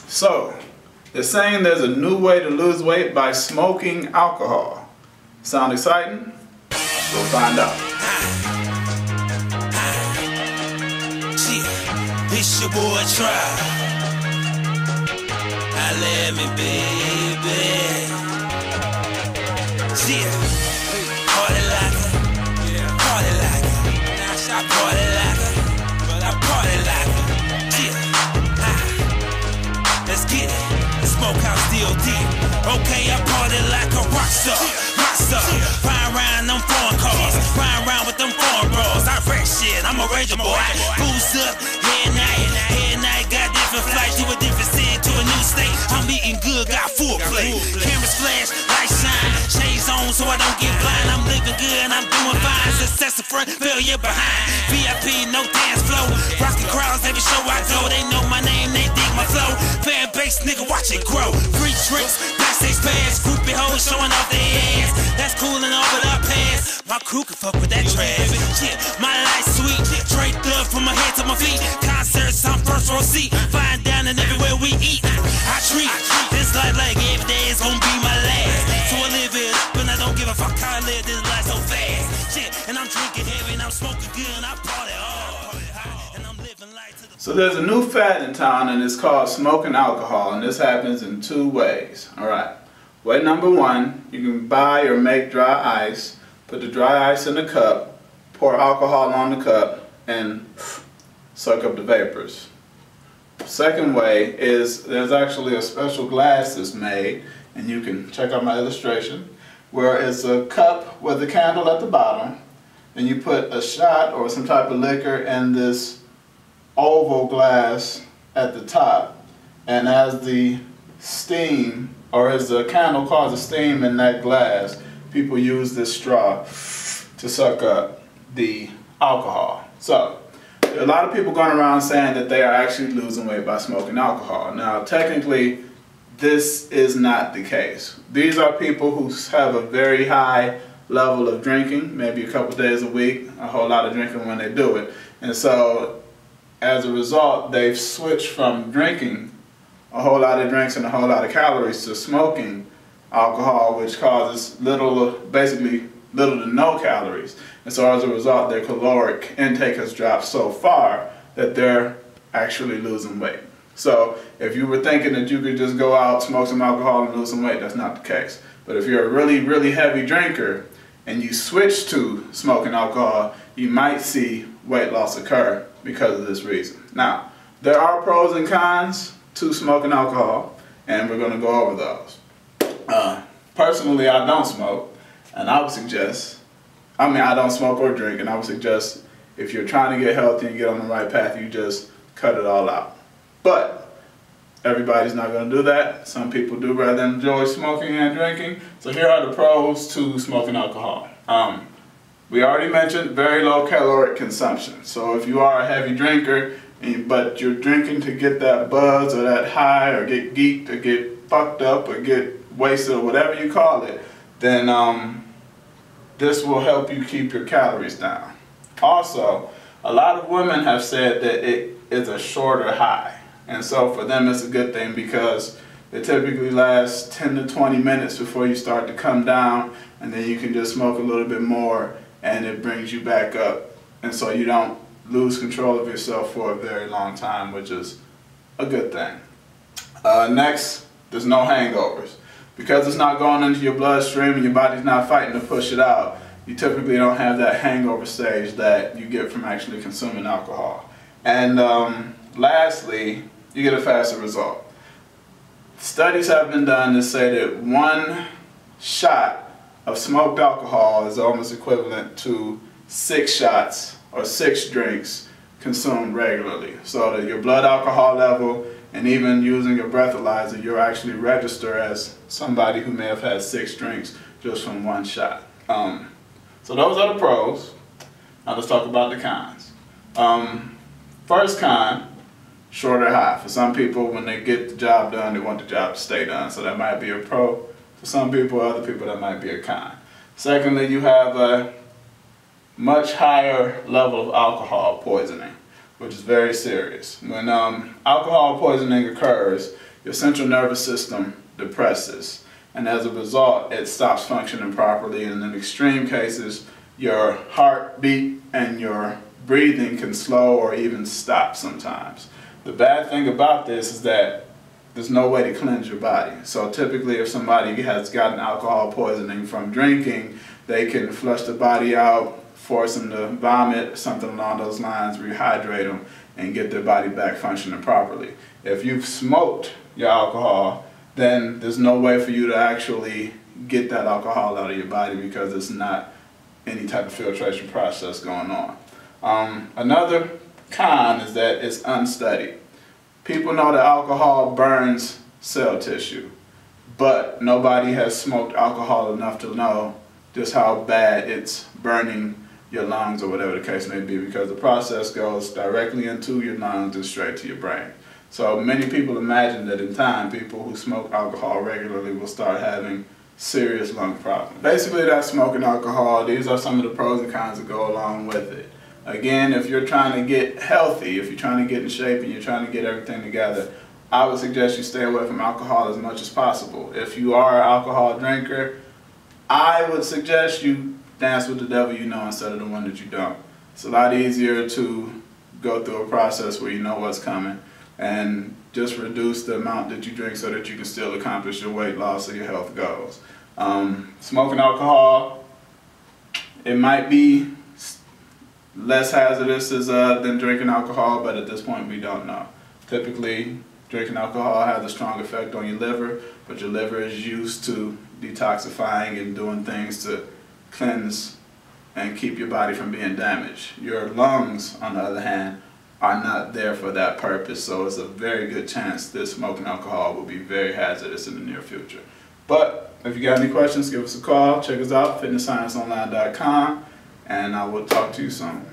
So, they're saying there's a new way to lose weight by smoking alcohol. Sound exciting? We'll find out. It's your boy Try. I let me, baby. Party like it. Party like it. I party like it. But I party like it. Let's get it. Smokehouse DOD. Okay, I party like a rockstar. Rockstar. Flying around them foreign cars. Flying around with them foreign bras. I wreck shit. I'm a ranger boy. Booze up. Head night. Got different flights to a different city, to a new state. I'm eating good. Got full play. Cameras flash. Lights shine. Shades on so I don't get blind. I'm living good and I'm doing fine. Success in front. Failure behind. VIP. No dance flow. Rocking crowds every show I go. They know my name. They dig my flow. Fan base, nigga, watch it grow. Free tricks, backstage pass, groupie hoes showing off their ass. That's cool and all but our pants. My crew can fuck with that trash. Yeah, my life's sweet. Straight up from my head to my feet. Concerts, I'm first row seat. Flying down and everywhere we eat. I treat this life like every day is gonna be my last. So I live it up and I don't give a fuck how I live this life so fast. Shit, and I'm drinking heavy and I'm smoking good and I party hard. And I'm living life to the... So there's a new fad in town and it's called smoking alcohol, and this happens in two ways. Alright, way number one, you can buy or make dry ice, put the dry ice in a cup, pour alcohol on the cup, and suck up the vapors. Second way is there's actually a special glass that's made, and you can check out my illustration, where it's a cup with a candle at the bottom, and you put a shot or some type of liquor in this oval glass at the top, and as the steam, or as the candle causes steam in that glass, people use this straw to suck up the alcohol. So, there are a lot of people going around saying that they are actually losing weight by smoking alcohol. Now, technically, this is not the case. These are people who have a very high level of drinking, maybe a couple days a week, a whole lot of drinking when they do it. And so, as a result, they've switched from drinking a whole lot of drinks and a whole lot of calories to smoking alcohol, which causes basically little to no calories. And so as a result, their caloric intake has dropped so far that they're actually losing weight. So if you were thinking that you could just go out, smoke some alcohol and lose some weight, that's not the case. But if you're a really, really heavy drinker and you switch to smoking alcohol, you might see weight loss occur because of this reason. Now, there are pros and cons to smoking alcohol, and we're going to go over those. Personally, I don't smoke, and I would suggest, I don't smoke or drink, and I would suggest if you're trying to get healthy and get on the right path, you just cut it all out. But everybody's not going to do that. Some people do rather enjoy smoking and drinking. So here are the pros to smoking alcohol. We already mentioned very low caloric consumption. So if you are a heavy drinker, but you're drinking to get that buzz or that high or get geeked or get fucked up or get wasted or whatever you call it, then this will help you keep your calories down. Also, a lot of women have said that it is a shorter high. And so for them it's a good thing because it typically lasts 10 to 20 minutes before you start to come down, and then you can just smoke a little bit more and it brings you back up. And so you don't lose control of yourself for a very long time, which is a good thing. Next, there's no hangovers. Because it's not going into your bloodstream and your body's not fighting to push it out, you typically don't have that hangover stage that you get from actually consuming alcohol. And lastly, you get a faster result. Studies have been done to say that one shot of smoked alcohol is almost equivalent to 6 shots or 6 drinks consumed regularly. So that your blood alcohol level and even using your breathalyzer, you'll actually register as somebody who may have had 6 drinks just from one shot. So those are the pros. Now let's talk about the cons. First con, shorter high. For some people, when they get the job done, they want the job to stay done. So that might be a pro. For some people, other people, that might be a con. Secondly, you have a much higher level of alcohol poisoning, which is very serious. When alcohol poisoning occurs, your central nervous system depresses. And as a result, it stops functioning properly. And in extreme cases, your heartbeat and your breathing can slow or even stop sometimes. The bad thing about this is that there's no way to cleanse your body. So typically if somebody has gotten alcohol poisoning from drinking, they can flush the body out, force them to vomit, something along those lines, rehydrate them, and get their body back functioning properly. If you've smoked your alcohol, then there's no way for you to actually get that alcohol out of your body because it's not any type of filtration process going on. Another con is that it's unstudied. People know that alcohol burns cell tissue, but nobody has smoked alcohol enough to know just how bad it's burning your lungs or whatever the case may be, because the process goes directly into your lungs and straight to your brain. So many people imagine that in time, people who smoke alcohol regularly will start having serious lung problems. Basically, that's smoking alcohol. These are some of the pros and cons that go along with it. Again, if you're trying to get healthy, if you're trying to get in shape and you're trying to get everything together, I would suggest you stay away from alcohol as much as possible. If you are an alcohol drinker, I would suggest you dance with the devil you know instead of the one that you don't. It's a lot easier to go through a process where you know what's coming and just reduce the amount that you drink so that you can still accomplish your weight loss or your health goals. Smoking alcohol, it might be less hazardous than drinking alcohol, but at this point we don't know. Typically, drinking alcohol has a strong effect on your liver, but your liver is used to detoxifying and doing things to cleanse and keep your body from being damaged. Your lungs, on the other hand, are not there for that purpose, so it's a very good chance that smoking alcohol will be very hazardous in the near future. But if you got any questions, give us a call. Check us out, fitnessscienceonline.com, and I will talk to you soon.